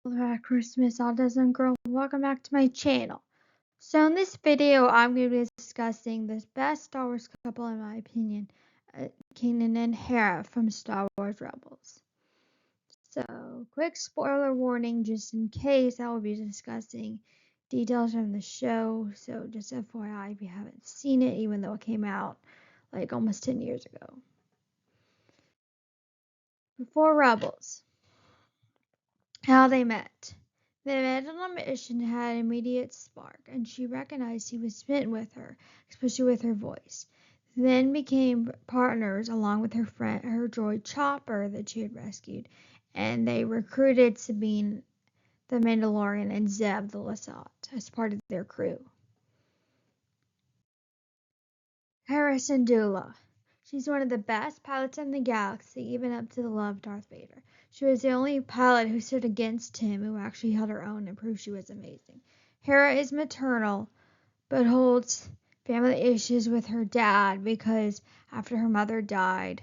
Hello, Christmas autism girl. Welcome back to my channel. So in this video, I'm going to be discussing the best Star Wars couple in my opinion, Kanan and Hera from Star Wars Rebels. So quick spoiler warning, just in case I will be discussing details from the show. So just FYI, if you haven't seen it, even though it came out like almost 10 years ago. Before Rebels. How they met. They met on a mission, had an immediate spark, and she recognized he was smitten with her, especially with her voice. Then became partners along with her friend, her droid Chopper that she had rescued, and they recruited Sabine the Mandalorian and Zeb the Lasat as part of their crew. Hera Syndulla. She's one of the best pilots in the galaxy, even up to the love of Darth Vader. She was the only pilot who stood against him, who actually held her own and proved she was amazing. Hera is maternal, but holds family issues with her dad because after her mother died,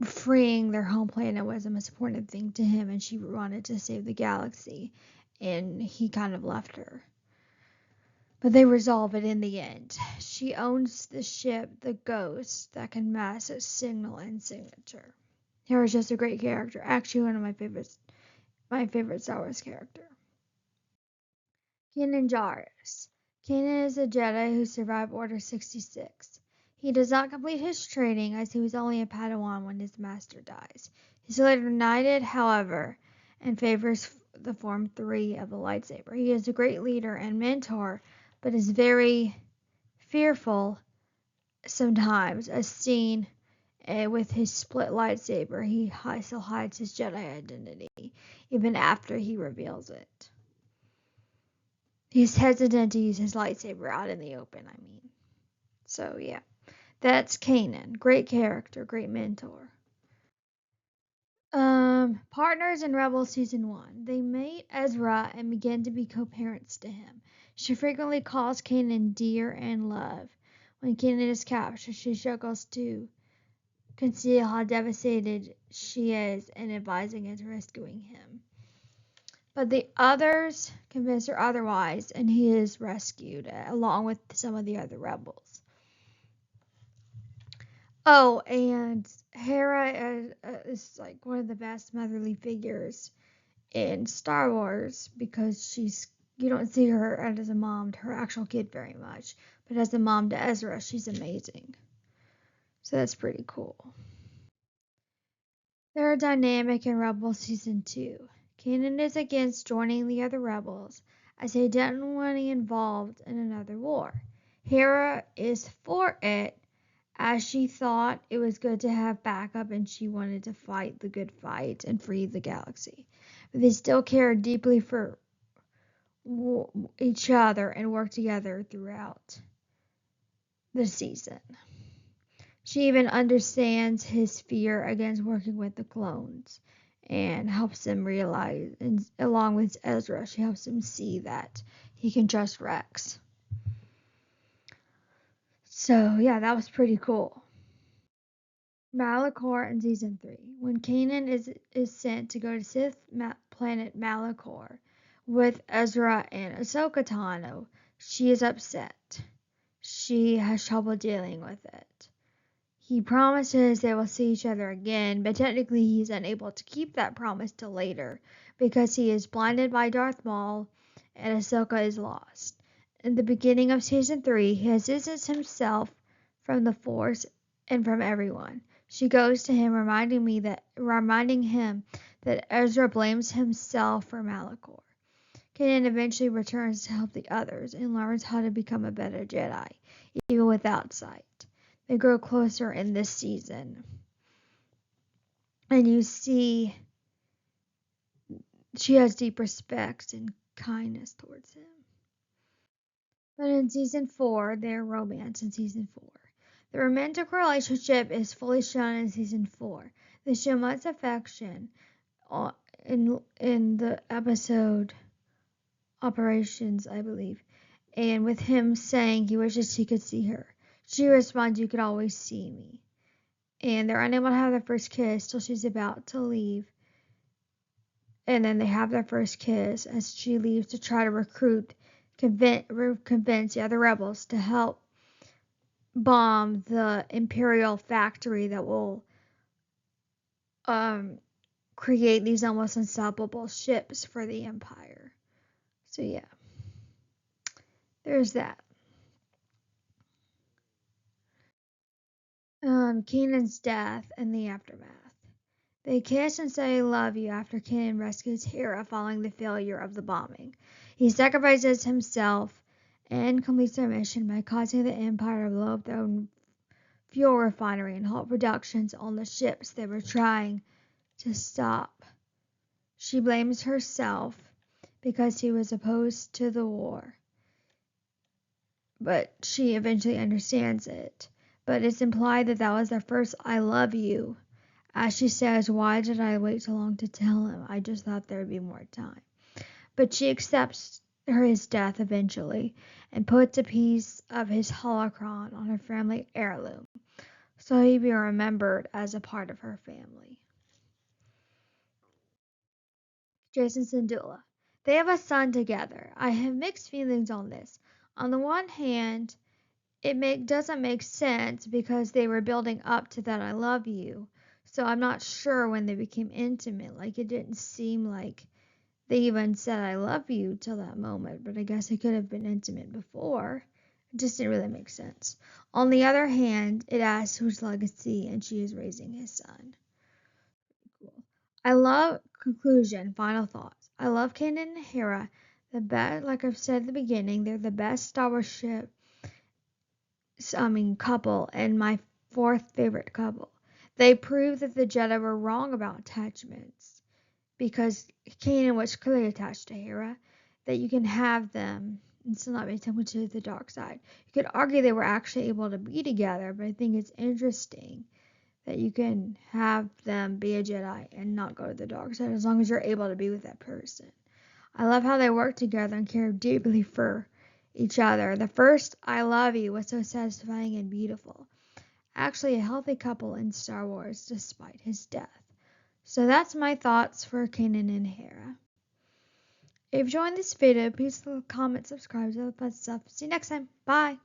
freeing their home planet was the most important thing to him, and she wanted to save the galaxy, and he kind of left her. But they resolve it in the end. She owns the ship, the Ghost, that can mask a signal and signature. Hera's just a great character. Actually, one of my favorites. My favorite Star Wars character. Kanan Jarrus. Kanan is a Jedi who survived Order 66. He does not complete his training as he was only a Padawan when his master dies. He's later knighted, however, and favors the Form 3 of the lightsaber. He is a great leader and mentor, but is very fearful sometimes, as seen with his split lightsaber. He still hides his Jedi identity, even after he reveals it. He's hesitant to use his lightsaber out in the open, So, yeah. That's Kanan. Great character, great mentor. Partners in Rebels Season 1. They meet Ezra and begin to be co-parents to him. She frequently calls Kanan dear and love. When Kanan is captured, she struggles to conceal how devastated she is in advising and rescuing him. But the others convince her otherwise, and he is rescued along with some of the other rebels. Oh, and Hera is like one of the best motherly figures in Star Wars because you don't see her as a mom to her actual kid very much, but as a mom to Ezra, she's amazing. So that's pretty cool. They're dynamic in Rebels Season 2. Kanan is against joining the other rebels as they don't want to be involved in another war. Hera is for it as she thought it was good to have backup and she wanted to fight the good fight and free the galaxy. But they still care deeply for each other and work together throughout the season. She even understands his fear against working with the clones and helps him realize, and along with Ezra, she helps him see that he can trust Rex. So, yeah, that was pretty cool. Malachor in Season 3. When Kanan is sent to go to Sith planet Malachor with Ezra and Ahsoka Tano, she is upset. She has trouble dealing with it. He promises they will see each other again, but technically he's unable to keep that promise till later because he is blinded by Darth Maul and Ahsoka is lost. In the beginning of Season 3, he has distanced himself from the Force and from everyone. She goes to him, reminding him that Ezra blames himself for Malachor. Kanan eventually returns to help the others and learns how to become a better Jedi, even without sight. They grow closer in this season. And you see she has deep respect and kindness towards him. But in Season 4, their romance in Season 4. The romantic relationship is fully shown in Season 4. They show much affection in the episode Operations, I believe, and with him saying he wishes he could see her. She responds, "You could always see me." And they're unable to have their first kiss till she's about to leave and then they have their first kiss as she leaves to try to convince the other rebels to help bomb the Imperial factory that will um, create these almost unstoppable ships for the Empire. So yeah, there's that. Kanan's death and the aftermath. They kiss and say "I love you" after Kanan rescues Hera following the failure of the bombing. He sacrifices himself and completes their mission by causing the Empire to blow up their own fuel refinery and halt productions on the ships they were trying to stop. She blames herself because he was opposed to the war, but she eventually understands it. But it's implied that that was their first "I love you." As she says, "Why did I wait so long to tell him? I just thought there would be more time." But she accepts his death eventually and puts a piece of his holocron on her family heirloom so he'd be remembered as a part of her family. Jason Sindula. They have a son together. I have mixed feelings on this. On the one hand, doesn't make sense because they were building up to that "I love you." So I'm not sure when they became intimate. Like it didn't seem like they even said "I love you" till that moment, but I guess it could have been intimate before. It just didn't really make sense. On the other hand, it asks whose legacy, and she is raising his son. Cool. I love conclusion, final thoughts. I love Kanan and Hera. The best, like I've said at the beginning, they're the best Star Wars couple and my fourth favorite couple. They prove that the Jedi were wrong about attachments because Kanan was clearly attached to Hera, that you can have them and still not be tempted to the dark side. You could argue they were actually able to be together, but I think it's interesting that you can have them be a Jedi and not go to the dark side as long as you're able to be with that person. I love how they work together and care deeply for each other. The first "I love you" was so satisfying and beautiful. Actually, a healthy couple in Star Wars despite his death. So that's my thoughts for Kanan and Hera. If you enjoyed this video, please comment, subscribe, all that fun stuff. See you next time. Bye.